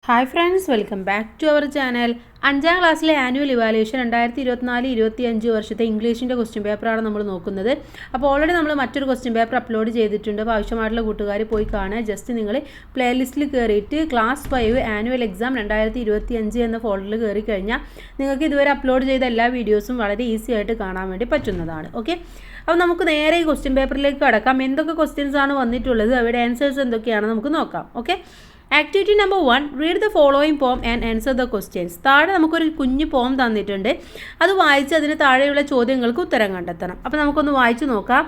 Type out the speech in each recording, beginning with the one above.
Hi friends, welcome back to our channel. 5ാം ക്ലാസ്സിലെ annual evaluation 2024-25 വർഷത്തെ ഇംഗ്ലീഷിൻ്റെ ക്വസ്റ്റ്യൻ പേപ്പറാണ് നമ്മൾ നോക്കുന്നത്. അപ്പോൾ ഓൾറെഡി നമ്മൾ മറ്റൊരു ക്വസ്റ്റ്യൻ പേപ്പർ അപ്ലോഡ് ചെയ്തിട്ടുണ്ട്. അപ്പോൾ ആവശ്യമായിട്ടുള്ള കൂട്ടുകാർ പോയി കാണുക. ജസ്റ്റ് നിങ്ങൾ പ്ലേലിസ്റ്റിൽ കയറിയിട്ട് ക്ലാസ് 5 ആനുവൽ എക്സാം 2025 എന്ന ഫോൾഡറിൽ കയറി കഴിഞ്ഞാൽ നിങ്ങൾക്ക് ഇതുവരെ അപ്ലോഡ് ചെയ്ത എല്ലാ വീഡിയോസും വളരെ ഈസി ആയിട്ട് കാണാൻ വേണ്ടി പറ്റുന്നതാണ്. ഓക്കെ, അപ്പോൾ നമുക്ക് നേരെ ഈ ക്വസ്റ്റ്യൻ പേപ്പറിലേക്ക് കടക്കാം. എന്തൊക്കെ ക്വസ്റ്റ്യൻസ് ആണ് വന്നിട്ടുള്ളത്, അവയുടെ ആൻസേഴ്സ് എന്തൊക്കെയാണെന്ന് നമുക്ക് നോക്കാം. Okay, activity number 1, read the following poem and answer the questions. താഴെ നമുക്കൊരു കുഞ്ഞു പോം തന്നിട്ടുണ്ട്. അത് വായിച്ച് അതിന് താഴെയുള്ള ചോദ്യങ്ങൾക്ക് ഉത്തരം കണ്ടെത്തണം. അപ്പോൾ നമുക്കൊന്ന് വായിച്ചു നോക്കാം.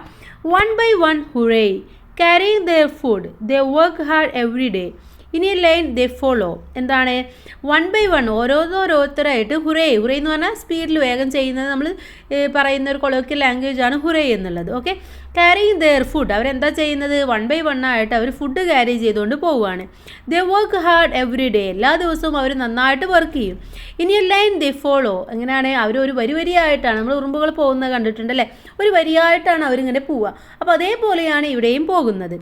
1 by 1 hooray, carrying their food, they work hard every day. ഇനി ലൈൻ ദേ ഫോളോ. എന്താണ്? 1 by 1 ഓരോരുത്തരായിട്ട് ഹുറേ എന്ന് പറഞ്ഞാൽ സ്പീഡിൽ വേഗം ചെയ്യുന്നത്. നമ്മൾ പറയുന്ന ഒരു കൊളോക്കിയൽ ലാംഗ്വേജ് ആണ് ഹുറേ എന്നുള്ളത്. ഓക്കെ, ക്യാരിങ് ദെയർ ഫുഡ്, അവരെന്താ ചെയ്യുന്നത്? 1 by 1 ആയിട്ട് അവർ ഫുഡ് ക്യാരി ചെയ്തുകൊണ്ട് പോവുകയാണ്. ദേ വർക്ക് ഹാർഡ് എവറി ഡേ, എല്ലാ ദിവസവും അവർ നന്നായിട്ട് വർക്ക് ചെയ്യും. ഇനി ലൈൻ ദേ ഫോളോ. എങ്ങനെയാണ്? അവർ ഒരു വരിയായിട്ടാണ്, നമ്മൾ ഉറുമ്പുകൾ പോകുന്നത് കണ്ടിട്ടുണ്ട് അല്ലേ? ഒരു വരിയായിട്ടാണ് അവരിങ്ങനെ പോവുക. അപ്പോൾ അതേപോലെയാണ് ഇവിടെയും പോകുന്നത്.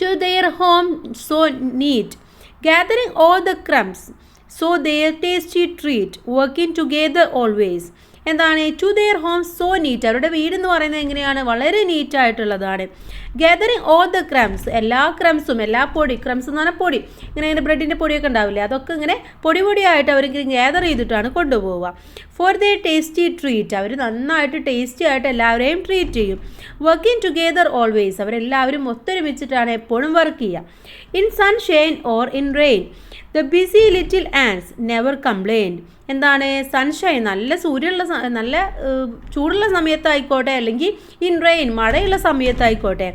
To their home so neat, gathering all the crumbs, so their tasty treat, working together always. എന്താണ്? To their home so neat, അവരുടെ വീട് എന്ന് പറയുന്നത് എങ്ങനെയാണ്? വളരെ നീറ്റായിട്ടുള്ളതാണ്. ഗാദറിങ് ഓൾ ദ ക്രംസ്, എല്ലാ ക്രംസും, എല്ലാ പൊടി, ക്രംസ് എന്ന് പറഞ്ഞാൽ പൊടി, ഇങ്ങനെ ബ്രെഡിൻ്റെ പൊടിയൊക്കെ ഉണ്ടാവില്ലേ, അതൊക്കെ ഇങ്ങനെ പൊടിയായിട്ട് അവർക്ക് ഗ്യാദർ ചെയ്തിട്ടാണ് കൊണ്ടുപോവുക. ഫോർ ദ ടേസ്റ്റി ട്രീറ്റ്, അവർ നന്നായിട്ട് ടേസ്റ്റി ആയിട്ട് എല്ലാവരെയും ട്രീറ്റ് ചെയ്യും. വർക്കിംഗ് ടുഗെദർ ഓൾവേസ്, അവരെല്ലാവരും ഒത്തൊരുമിച്ചിട്ടാണ് എപ്പോഴും വർക്ക് ചെയ്യുക. In sunshine or in rain, the busy little ants never complained. എന്താണ്? സൺഷൈൻ, നല്ല സൂര്യനുള്ള, നല്ല ചൂടുള്ള സമയത്തായിക്കോട്ടെ, അല്ലെങ്കിൽ ഇൻ റെയിൻ, മഴയുള്ള സമയത്തായിക്കോട്ടെ.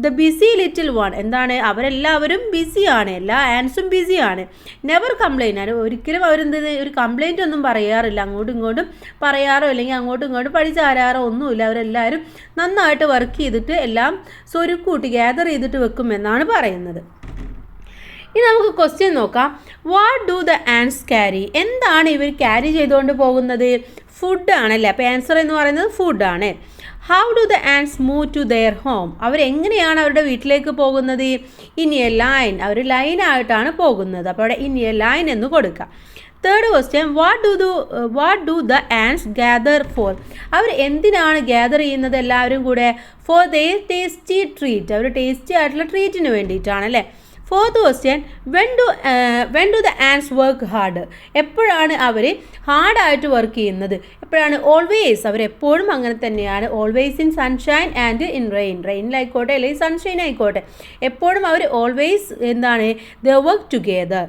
ദ ബിസി ലിറ്റിൽ വൺ, എന്താണ്? അവരെല്ലാവരും ബിസിയാണ്, എല്ലാ ആൻസും ബിസിയാണ്. നെവർ കംപ്ലെയിൻ, ഒരിക്കലും ഒരു കംപ്ലൈൻറ്റ് ഒന്നും പറയാറില്ല, അങ്ങോട്ടും ഇങ്ങോട്ടും പറയാറോ അല്ലെങ്കിൽ അങ്ങോട്ടും ഇങ്ങോട്ടും പഴിച്ചാരാറോ ഒന്നുമില്ല. അവരെല്ലാവരും നന്നായിട്ട് വർക്ക് ചെയ്തിട്ട് എല്ലാം സ്വരുക്കൂട്ടി ഗ്യാദർ ചെയ്തിട്ട് വെക്കുമെന്നാണ് പറയുന്നത്. ഇനി നമുക്ക് ക്വസ്റ്റ്യൻ നോക്കാം. What do the Ans carry, എന്താണ് ഇവർ ക്യാരി ചെയ്തുകൊണ്ട് പോകുന്നത്? ഫുഡാണല്ലേ. അപ്പോൾ ആൻസർ എന്ന് പറയുന്നത് ഫുഡാണ്. How do the ants move to their home, അവരെങ്ങനെയാണ് അവരുടെ വീട്ടിലേക്ക് പോകുന്നത്? ഇൻ എ ലൈൻ, അവർ ലൈനായിട്ടാണ് പോകുന്നത്. അപ്പോൾ അവിടെ ഇൻ എ ലൈൻ എന്ന് കൊടുക്കുക. Third question, what do the ants gather for, അവർ എന്തിനാണ് ഗ്യാദർ ചെയ്യുന്നത് എല്ലാവരും കൂടെ? ഫോർ ദെയർ ടേസ്റ്റി ട്രീറ്റ്, അവർ ടേസ്റ്റി ആയിട്ടുള്ള ട്രീറ്റിന് വേണ്ടിയിട്ടാണ് അല്ലേ. Fourth question, when do the ants work hard, എപ്പോഴാണ് അവർ ഹാർഡായിട്ട് വർക്ക് ചെയ്യുന്നത്? എപ്പോഴാണ്? ഓൾവേസ്, അവരെപ്പോഴും അങ്ങനെ തന്നെയാണ്. Always in sunshine and in rain, റെയിനിലായിക്കോട്ടെ അല്ലെങ്കിൽ സൺഷൈൻ ആയിക്കോട്ടെ, എപ്പോഴും അവർ ഓൾവേസ് എന്താണ്? The work together.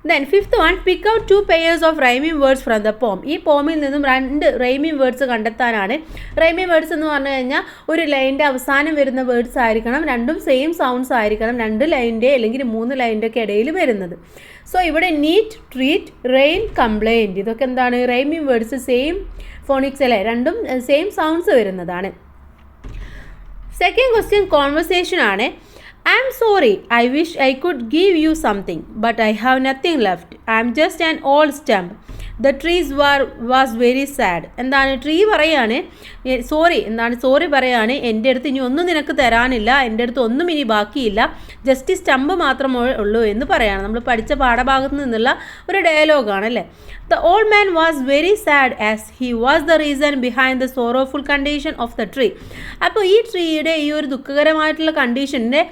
Then fifth one, pick out 2 pairs of rhyming words from the poem. ഈ പോമിൽ നിന്നും 2 റൈമിംഗ് വേർഡ്സ് കണ്ടെത്താനാണ്. റൈമിംഗ് വേർഡ്സ് എന്ന് പറഞ്ഞു കഴിഞ്ഞാൽ ഒരു ലൈനിൻ്റെ അവസാനം വരുന്ന വേർഡ്സ് ആയിരിക്കണം, രണ്ടും സെയിം സൗണ്ട്സ് ആയിരിക്കണം, 2 ലൈനിൻ്റെ അല്ലെങ്കിൽ 3 ലൈനിൻ്റെ ഒക്കെ ഇടയിൽ വരുന്നത്. സോ ഇവിടെ നീറ്റ്, ട്രീറ്റ്, റെയിൻ, കംപ്ലൈൻറ്റ്, ഇതൊക്കെ എന്താണ്? റൈമിംഗ് വേർഡ്സ്, സെയിം ഫോണിക്സ് അല്ലേ, രണ്ടും സെയിം സൗണ്ട്സ് വരുന്നതാണ്. സെക്കൻഡ് ക്വസ്റ്റ്യൻ കോൺവെർസേഷൻ ആണ്. I am sorry, I wish I could give you something, but I have nothing left. I am just an old stump. The trees was very sad. എന്താണ്? Tree പറയാണ് sorry, എന്താണ്? Sorry പറയാണ്, എൻ്റെ അടുത്ത് ഇനി ഒന്നും നിനക്ക് തരാനില്ല, എൻ്റെ അടുത്ത് ഒന്നും ഇനി ബാക്കിയില്ല, ജസ്റ്റ് സ്റ്റമ്പ് മാത്രമേ ഉള്ളൂ എന്ന് പറയാണ്. നമ്മൾ പഠിച്ച പാഠഭാഗത്ത് നിന്നുള്ള ഒരു ഡയലോഗാണ് അല്ലേ. The old man was very sad as he was the reason behind the sorrowful condition of the tree. അപ്പോൾ ഈ ട്രീയുടെ ഈ ഒരു ദുഃഖകരമായിട്ടുള്ള കണ്ടീഷൻ്റെ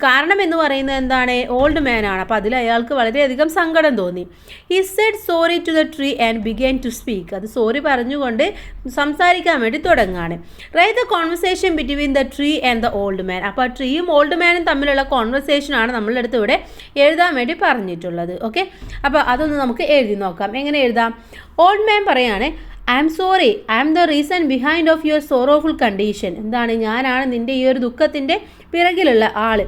കാരണം എന്ന് പറയുന്നത് എന്താണ്? ഓൾഡ് മാൻ ആണ്. അപ്പോൾ അതിൽ അയാൾക്ക് വളരെയധികം സങ്കടം തോന്നി. He said sorry to the tree and began to speak, അത് സോറി പറഞ്ഞുകൊണ്ട് സംസാരിക്കാൻ വേണ്ടി തുടങ്ങുകയാണ്. Write the conversation between the tree and the old man. അപ്പോൾ ആ ട്രീയും ഓൾഡ് മാനും തമ്മിലുള്ള കോൺവെർസേഷനാണ് നമ്മളുടെ അടുത്ത് ഇവിടെ എഴുതാൻ വേണ്ടി പറഞ്ഞിട്ടുള്ളത്. ഓക്കെ, അപ്പോൾ അതൊന്ന് നമുക്ക് എഴുതി നോക്കാം. എങ്ങനെ എഴുതാം? ഓൾഡ് മാൻ പറയാണ്, I am sorry, I am the reason behind of your sorrowful condition. എന്താണ്? ഞാനാണ് നിൻ്റെ ഈ ഒരു ദുഃഖത്തിൻ്റെ പിറകിലുള്ള ആൾ.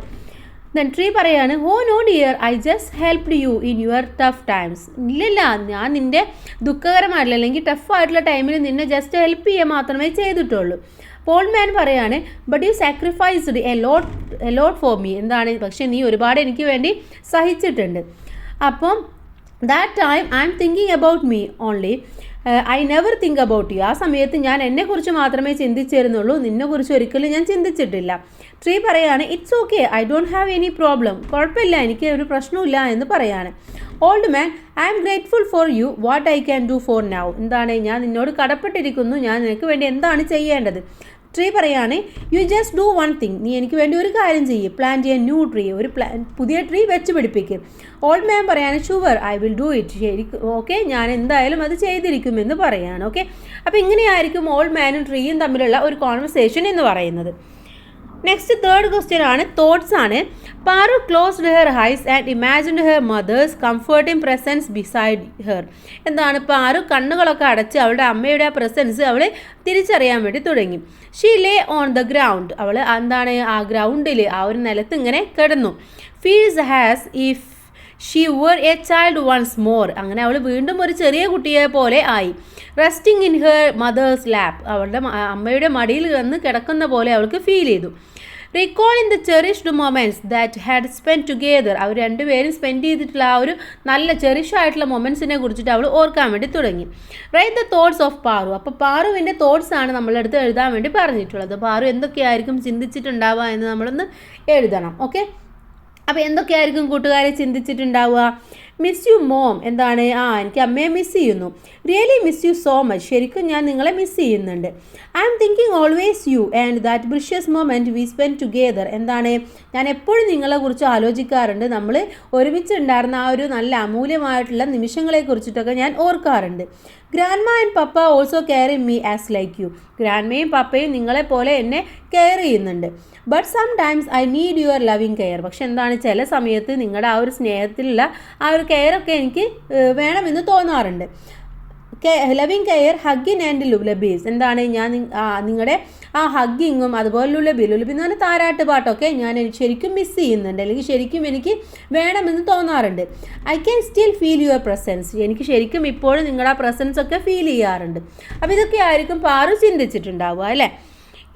ദെൻ ട്രീ പറയാണ്, oh no dear, I just helped you in your tough times. ഇല്ലല്ല, ഞാൻ നിൻ്റെ ദുഃഖകരമായിട്ടുള്ള അല്ലെങ്കിൽ ടഫായിട്ടുള്ള ടൈമിൽ നിന്നെ ജസ്റ്റ് ഹെൽപ്പ് ചെയ്യുക മാത്രമേ ചെയ്തിട്ടുള്ളൂ. ഓൾഡ് മാൻ പറയാണ്, but you sacrificed a lot for me. എന്താണ്? പക്ഷേ നീ ഒരുപാട് എനിക്ക് വേണ്ടി സഹിച്ചിട്ടുണ്ട്. അപ്പം that time I am thinking about me only. I never think about you. ആ സമയത്ത് ഞാൻ എന്നെക്കുറിച്ച് മാത്രമേ ചിന്തിച്ചിരുന്നുള്ളൂ, നിന്നെക്കുറിച്ച് ഒരിക്കലും ഞാൻ ചിന്തിച്ചിട്ടില്ല. ട്രീ പറയാണ് it's okay, I don't have any problem. കുഴപ്പമില്ല, എനിക്ക് ഒരു പ്രശ്നമില്ല എന്ന് പറയാണ്. Old man, I am grateful for you, what I can do for now. എന്താണ്, ഞാൻ നിന്നോട് കടപ്പെട്ടിരിക്കുന്നു, ഞാൻ നിനക്ക് വേണ്ടി എന്താണ് ചെയ്യേണ്ടത്. ട്രീ പറയാണ് you just do one thing. നീ എനിക്ക് വേണ്ടി ഒരു കാര്യം ചെയ്യും, പ്ലാന്റ് എ ന്യൂ ട്രീ. ഒരു പുതിയ ട്രീ വെച്ച് പിടിപ്പിക്കും. ഓൾഡ് മാൻ പറയാണ് sure I will do it. ശരിക്കും ഓക്കെ, ഞാൻ എന്തായാലും അത് ചെയ്തിരിക്കുമെന്ന് പറയാണ്. ഓക്കെ, അപ്പോൾ ഇങ്ങനെയായിരിക്കും ഓൾഡ് മാനും ട്രീയും തമ്മിലുള്ള ഒരു കോൺവെർസേഷൻ എന്ന് പറയുന്നത്. നെക്സ്റ്റ് തേർഡ് ക്വസ്റ്റ്യൻ ആണ്, തോട്ട്സ് ആണ്. Paru closed her eyes and imagined her mother's comforting presence beside her. എന്താണ്, പാറു കണ്ണുകളൊക്കെ അടച്ച് അവളുടെ അമ്മയുടെ ആ പ്രസൻസ് അവൾ തിരിച്ചറിയാൻ വേണ്ടി തുടങ്ങി. She lay on the ground. അവൾ എന്താണ്, ആ ഗ്രൗണ്ടിൽ, ആ ഒരു നിലത്ത് ഇങ്ങനെ കിടന്നു. Feels has if she were a child once more. അങ്ങനെ അവൾ വീണ്ടും ഒരു ചെറിയ കുട്ടിയെ പോലെ ആയി. Resting in her mother's lap. അവളുടെ അമ്മയുടെ മടിയിൽ വന്ന് കിടക്കുന്ന പോലെ അവൾക്ക് ഫീൽ ചെയ്തു. Recalling the cherished moments that had spend together. അവർ രണ്ടുപേരും സ്പെൻഡ് ചെയ്തിട്ടുള്ള ആ ഒരു നല്ല ചെറിഷ് ആയിട്ടുള്ള മൊമെൻറ്റ്സിനെ കുറിച്ചിട്ട് അവൾ ഓർക്കാൻ വേണ്ടി തുടങ്ങി. Write the thoughts of Paru. അപ്പോൾ പാറുവിൻ്റെ തോട്ട്സ് ആണ് നമ്മളെടുത്ത് എഴുതാൻ വേണ്ടി പറഞ്ഞിട്ടുള്ളത്. പാറു എന്തൊക്കെയായിരിക്കും ചിന്തിച്ചിട്ടുണ്ടാവുക എന്ന് നമ്മളൊന്ന് എഴുതണം. ഓക്കെ, അപ്പോൾ എന്തൊക്കെയായിരിക്കും കൂട്ടുകാരെ ചിന്തിച്ചിട്ടുണ്ടാവുക? Miss you mom. എന്താണ്, എനിക്ക് അമ്മയെ മിസ് ചെയ്യുന്നു. Really miss you so much. ശരിക്കും ഞാൻ നിങ്ങളെ മിസ് ചെയ്യുന്നുണ്ട്. I am thinking always you and that precious moment we spend together. എന്താണ്, ഞാൻ എപ്പോഴും നിങ്ങളെക്കുറിച്ച് ആലോചിക്കാറുണ്ട്. നമ്മൾ ഒരുമിച്ചുണ്ടായിരുന്ന ആ ഒരു നല്ല അമൂല്യമായിട്ടുള്ള നിമിഷങ്ങളെ കുറിച്ചിട്ടൊക്കെ ഞാൻ ഓർക്കാറുണ്ട്. Grandma and papa also care me as like you. ഗ്രാൻഡ്മയും പപ്പയും നിങ്ങളെപ്പോലെ എന്നെ കെയർ ചെയ്യുന്നുണ്ട്. But sometimes I need your loving care. പക്ഷെ എന്താണ്, ചില സമയത്ത് നിങ്ങളുടെ ആ ഒരു സ്നേഹത്തിലുള്ള ആ ഒരു കെയറൊക്കെ എനിക്ക് വേണമെന്ന് തോന്നാറുണ്ട്. Loving care, hugging and lullabies. എന്താണ്, ഞാൻ നിങ്ങളുടെ ആ ഹഗ്ഗിങ്ങും അതുപോലെ ലുലബി എന്ന് പറഞ്ഞാൽ താരാട്ട് പാട്ടൊക്കെ ഞാൻ ശരിക്കും മിസ് ചെയ്യുന്നുണ്ട്, അല്ലെങ്കിൽ ശരിക്കും എനിക്ക് വേണമെന്ന് തോന്നാറുണ്ട്. I can still feel your presence. എനിക്ക് ശരിക്കും ഇപ്പോഴും നിങ്ങളുടെ ആ പ്രസൻസ് ഒക്കെ ഫീൽ ചെയ്യാറുണ്ട്. അപ്പോൾ ഇതൊക്കെ ആയിരിക്കും പാറു ചിന്തിച്ചിട്ടുണ്ടാവുക അല്ലേ.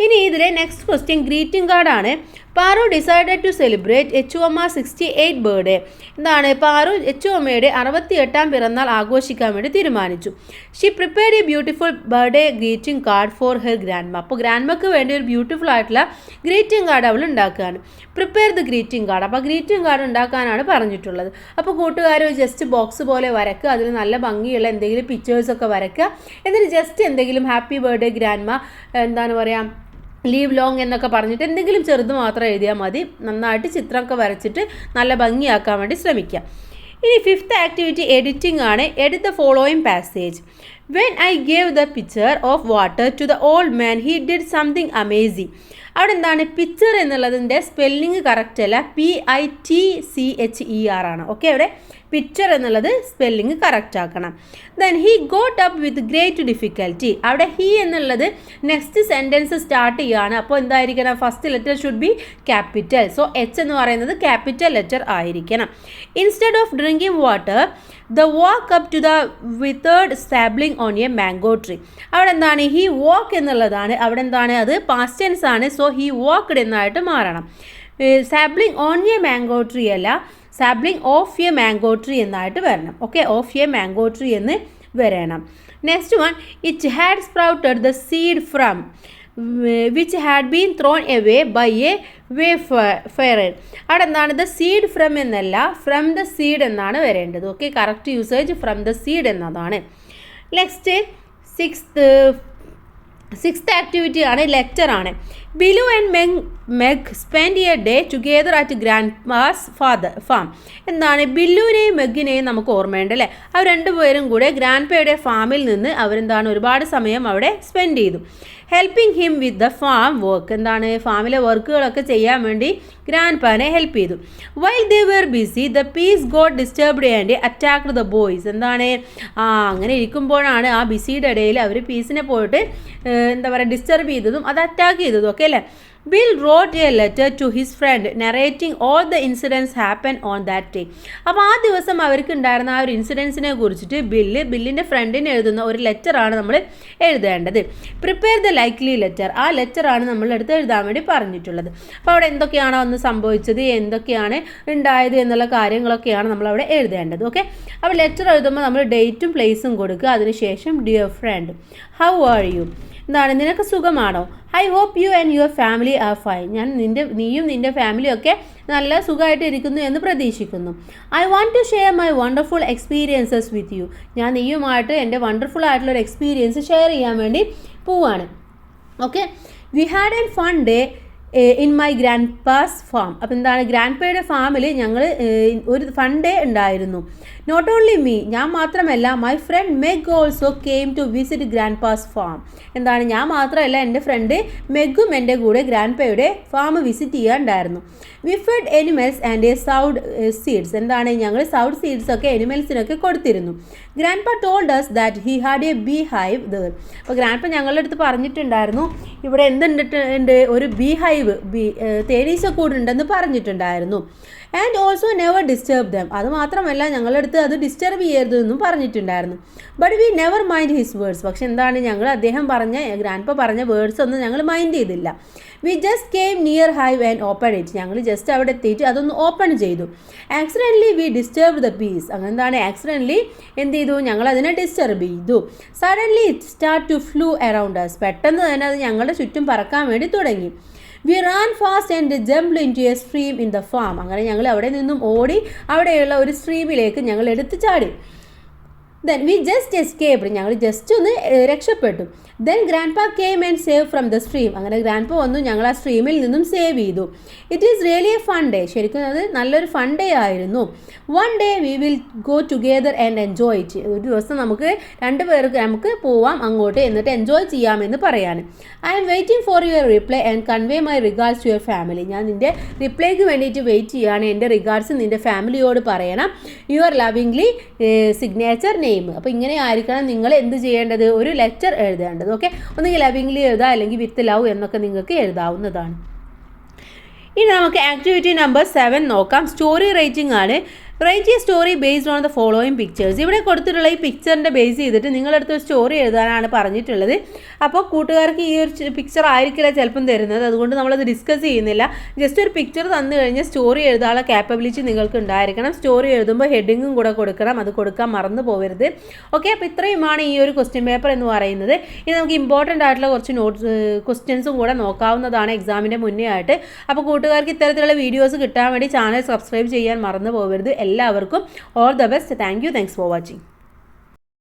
ഇനി ഇതിലെ നെക്സ്റ്റ് ക്വസ്റ്റ്യൻ ഗ്രീറ്റിംഗ് കാർഡാണ്. Paru decided to celebrate Echuamma 68 birthday. എന്താണ്, പാറു എച്ചുഅമ്മയുടെ 68ാം പിറന്നാൾ ആഘോഷിക്കാൻ വേണ്ടി തീരുമാനിച്ചു. She prepared a beautiful birthday greeting card for her grandma. അപ്പോൾ ഗ്രാൻഡ്മക്ക് വേണ്ടി ഒരു ബ്യൂട്ടിഫുൾ ആയിട്ടുള്ള ഗ്രീറ്റിംഗ് കാർഡ് അവൾ ഉണ്ടാക്കുകയാണ്. Prepare the greeting card. അപ്പോൾ ഗ്രീറ്റിംഗ് കാർഡ് ഉണ്ടാക്കാനാണ് പറഞ്ഞിട്ടുള്ളത്. അപ്പോൾ കൂട്ടുകാർ ജസ്റ്റ് ബോക്സ് പോലെ വരയ്ക്കുക, അതിൽ നല്ല ഭംഗിയുള്ള എന്തെങ്കിലും പിക്ചേഴ്സൊക്കെ വരയ്ക്കുക. എന്നിട്ട് ജസ്റ്റ് എന്തെങ്കിലും ഹാപ്പി ബർത്ത്ഡേ ഗ്രാൻഡ്മ, എന്താണ് പറയുക, ലീവ് ലോങ് എന്നൊക്കെ പറഞ്ഞിട്ട് എന്തെങ്കിലും ചെറുത് മാത്രം എഴുതിയാൽ മതി. നന്നായിട്ട് ചിത്രമൊക്കെ വരച്ചിട്ട് നല്ല ഭംഗിയാക്കാൻ വേണ്ടി ശ്രമിക്കാം. ഇനി ഫിഫ്ത്ത് ആക്ടിവിറ്റി എഡിറ്റിംഗ് ആണ്. Edit the following passage. When I gave the picture of water to the old man he did something amazing. അവിടെ എന്താണ്, പിക്ചർ എന്നുള്ളതിൻ്റെ സ്പെല്ലിങ് കറക്റ്റ് അല്ല, PITCHER ആണ്. ഓക്കെ, അവിടെ പിക്ചർ എന്നുള്ളത് സ്പെല്ലിങ് കറക്റ്റ് ആക്കണം. Then he got up with great difficulty. അവിടെ he എന്നുള്ളത് നെക്സ്റ്റ് സെൻറ്റൻസ് സ്റ്റാർട്ട് ചെയ്യുകയാണ്. അപ്പോൾ എന്തായിരിക്കണം, first letter should be capital. So H എന്ന് പറയുന്നത് ക്യാപിറ്റൽ ലെറ്റർ ആയിരിക്കണം. Instead of drinking water the walk up to the withered sapling on a mango tree. അവിടെ എന്താണ്, ഹി വാക്ക് എന്നുള്ളതാണ്. അവിടെ എന്താണ്, അത് പാസ്റ്റ് ടെൻസ് ആണ്. സോ ഹി വാക്ക്ഡ് എന്നായിട്ട് മാറണം. Sapling on a mango tree അല്ല, sapling of a mango tree എന്നായിട്ട് വരണം. Okay, of a mango tree എന്ന് വരണം. Next one, it had sprouted the seed from which had been thrown away by a wayfarer. അവിടെ എന്താണ്, the seed from എന്നല്ല, from the seed എന്നാണ് വരേണ്ടത്. Okay, correct usage from the seed എന്നതാണ്. Next sixth activity ആണ്, letter ആണ്. ബിലു and Meg spend A day together at grandmas farm. എന്താണ്, ബില്ലുവിനെയും മെഗിനെയും നമുക്ക് ഓർമ്മയുണ്ട് അല്ലേ. അവർ രണ്ടുപേരും കൂടെ ഗ്രാൻഡ്പയുടെ ഫാമിൽ നിന്ന് അവരെന്താണ് ഒരുപാട് സമയം അവിടെ സ്പെൻഡ് ചെയ്തു. Helping him with the farm work. എന്താണ്, ഫാമിലെ വർക്കുകളൊക്കെ ചെയ്യാൻ വേണ്ടി ഗ്രാൻഡ്പാനെ ഹെൽപ്പ് ചെയ്തു. While they were busy the peace got disturbed and attacked the boys. എന്താണ്, അങ്ങനെ ഇരിക്കുമ്പോഴാണ് ആ ബിസിയുടെ ഇടയിൽ അവർ പീസിനെ പോയിട്ട് എന്താ പറയുക ഡിസ്റ്റർബ് ചെയ്തതും അത് അറ്റാക്ക് ചെയ്തതും ഒക്കെ അല്ലേ. Bill wrote a letter to his friend narrating all the incidents happened on that day. അപ്പോൾ ആ ദിവസം അവർക്ക് ഉണ്ടായിരുന്ന ആ ഒരു ഇൻസിഡൻസിനെ കുറിച്ചിട്ട് ബില്ലിൻ്റെ ഫ്രണ്ടിന് എഴുതുന്ന ഒരു ലെറ്ററാണ് നമ്മൾ എഴുതേണ്ടത്. പ്രിപ്പയർ ദ ലൈക്ലി ലെറ്റർ, ആ ലെറ്ററാണ് നമ്മളെടുത്ത് എഴുതാൻ വേണ്ടി പറഞ്ഞിട്ടുള്ളത്. അപ്പോൾ അവിടെ എന്തൊക്കെയാണോ അന്ന് സംഭവിച്ചത്, എന്തൊക്കെയാണ് ഉണ്ടായത് എന്നുള്ള കാര്യങ്ങളൊക്കെയാണ് നമ്മളവിടെ എഴുതേണ്ടത്. ഓക്കെ, അപ്പോൾ ലെറ്റർ എഴുതുമ്പോൾ നമ്മൾ ഡേറ്റും പ്ലേസും കൊടുക്കുക. അതിനുശേഷം dear friend, how are you, എന്താണ് നിനക്ക് സുഖമാണോ? I hope you and your family are fine, നീയും നിൻ്റെ ഫാമിലിയും ഒക്കെ നല്ല സുഖമായിട്ട് ഇരിക്കുന്നു എന്ന് പ്രതീക്ഷിക്കുന്നു. I want to share my wonderful experiences with you, ഞാൻ നീയുമായിട്ട് എൻ്റെ വണ്ടർഫുൾ ആയിട്ടുള്ളൊരു എക്സ്പീരിയൻസ് ഷെയർ ചെയ്യാൻ വേണ്ടി പോവാണ്. Okay, we had an fun day in my grandpa's farm. അപ്പോൾ എന്താണ്, ഗ്രാൻഡ് പേയുടെ ഫാമിൽ ഞങ്ങൾ ഒരു ഫൺ ഡേ ഉണ്ടായിരുന്നു. നോട്ട് ഓൺലി മീ, ഞാൻ മാത്രമല്ല, my friend Meg also came to visit grandpa's farm. എന്താണ്, ഞാൻ മാത്രമല്ല, എൻ്റെ ഫ്രണ്ട് മെഗും എൻ്റെ കൂടെ ഗ്രാൻഡ് പേയുടെ ഫാം വിസിറ്റ് ചെയ്യാനുണ്ടായിരുന്നു. We fed animals and a sowed seeds, എന്താണ് ഞങ്ങൾ സൗഡ് സീഡ്സ് ഒക്കെ എനിമൽസിനൊക്കെ കൊടുത്തിരുന്നു. Grandpa told us that he had a bee hive there. അപ്പോൾ ഗ്രാൻഡ് പാ ഞങ്ങളുടെ അടുത്ത് പറഞ്ഞിട്ടുണ്ടായിരുന്നു ഇവിടെ എന്തുണ്ട്, ഒരു ബീ ഹൈവ്, തേനീച്ചക്കൂട് ഉണ്ടെന്ന് പറഞ്ഞിട്ടുണ്ടായിരുന്നു. And also never disturb dum, അത് മാത്രമല്ല ഞങ്ങളുടെ അടുത്ത് അത് ഡിസ്റ്റർബ് ചെയ്യരുതെന്നും പറഞ്ഞിട്ടുണ്ടായിരുന്നു. But we never mind his words, പക്ഷെ എന്താണ് ഞങ്ങൾ അദ്ദേഹം പറഞ്ഞ ഗ്രാൻഡ് പാ പറഞ്ഞ വേർഡ്സ് ഒന്നും ഞങ്ങൾ മൈൻഡ് ചെയ്തില്ല. We just came near hive and open it, ഞങ്ങൾ ജസ്റ്റ് അവിടെ എത്തിയിട്ട് അതൊന്ന് ഓപ്പൺ ചെയ്തു. Accidentally we disturb the peace, അങ്ങനെ എന്താണ് ആക്സിഡൻ്റലി എന്ത് ചെയ്തു, ഞങ്ങൾ അതിനെ ഡിസ്റ്റർബ് ചെയ്തു. Suddenly it start to flew around us, പെട്ടെന്ന് തന്നെ അത് ഞങ്ങളുടെ ചുറ്റും പറക്കാൻ വേണ്ടി തുടങ്ങി. We ran fast and jumped in to a stream in the farm, അങ്ങനെ ഞങ്ങൾ അവിടെ നിന്നും ഓടി അവിടെയുള്ള ഒരു സ്ട്രീമിലേക്ക് ഞങ്ങൾ എടുത്തു ചാടി. ദെൻ വി ജസ്റ്റ് എസ്കേപ്ഡ്, ഞങ്ങൾ ജസ്റ്റ് ഒന്ന് രക്ഷപ്പെട്ടു. ദെൻ ഗ്രാൻഡ് പാ came and save from the stream, അങ്ങനെ ഗ്രാൻഡ് പാ വന്നു ഞങ്ങൾ ആ സ്ട്രീമിൽ നിന്നും സേവ് ചെയ്തു. It is really A fun day, ശരിക്കും അത് നല്ലൊരു ഫൺ ഡേ ആയിരുന്നു. One day we will go together and enjoy it, ഒരു ദിവസം നമുക്ക് രണ്ടുപേർക്ക് നമുക്ക് പോവാം അങ്ങോട്ട്, എന്നിട്ട് എൻജോയ് ചെയ്യാമെന്ന് പറയാൻ. I am waiting for your reply and convey my regards to your family, ഞാൻ നിൻ്റെ റിപ്ലൈക്ക് വേണ്ടിയിട്ട് വെയിറ്റ് ചെയ്യുകയാണ്, എൻ്റെ റിഗാർഡ്സ് നിൻ്റെ ഫാമിലിയോട് പറയണം. യുവർ ലവിംഗ്ലി സിഗ്നേച്ചർ നെയിം, അപ്പോൾ ഇങ്ങനെ ആയിരിക്കണം നിങ്ങൾ എന്ത് ചെയ്യേണ്ടത്, ഒരു ലെറ്റർ എഴുതേണ്ടത്. ഓക്കെ, ഒന്നുകിൽ ലവിംഗ്ലി എഴുതാം, അല്ലെങ്കിൽ വിത്ത് ലവ് എന്നൊക്കെ നിങ്ങൾക്ക് എഴുതാവുന്നതാണ്. ഇനി നമുക്ക് ആക്ടിവിറ്റി നമ്പർ 7 നോക്കാം. സ്റ്റോറി റൈറ്റിംഗ് ആണ്. Write a story based on the following pictures. ഇവിടെ കൊടുത്തിട്ടുള്ള ഈ പിക്ചറിൻ്റെ ബേസ് ചെയ്തിട്ട് നിങ്ങളടുത്ത് ഒരു സ്റ്റോറി എഴുതാനാണ് പറഞ്ഞിട്ടുള്ളത്. അപ്പോൾ കൂട്ടുകാർക്ക് ഈ ഒരു പിക്ചർ ആയിരിക്കില്ല ചിലപ്പം തരുന്നത്, അതുകൊണ്ട് നമ്മളത് ഡിസ്കസ് ചെയ്യുന്നില്ല. ജസ്റ്റ് ഒരു പിക്ചർ തന്നു കഴിഞ്ഞാൽ സ്റ്റോറി എഴുതാനുള്ള ക്യാപ്പബിലിറ്റി നിങ്ങൾക്ക് ഉണ്ടായിരിക്കണം. സ്റ്റോറി എഴുതുമ്പോൾ ഹെഡിങ്ങും കൂടെ കൊടുക്കണം, അത് കൊടുക്കാൻ മറന്നു പോകരുത്. ഓക്കെ, അപ്പോൾ ഇത്രയുമാണ് ഈ ഒരു ക്വസ്റ്റ്യൻ പേപ്പർ എന്ന് പറയുന്നത്. ഇനി നമുക്ക് ഇമ്പോർട്ടൻ്റ് ആയിട്ടുള്ള കുറച്ച് ക്വസ്റ്റ്യൻസും കൂടെ നോക്കാവുന്നതാണ് എക്സാമിൻ്റെ മുന്നേ ആയിട്ട്. അപ്പോൾ കൂട്ടുകാർക്ക് ഇത്തരത്തിലുള്ള വീഡിയോസ് കിട്ടാൻ വേണ്ടി ചാനൽ സബ്സ്ക്രൈബ് ചെയ്യാൻ മറന്നു പോകരുത്. എല്ലാവർക്കും all the best. Thank you. Thanks for watching.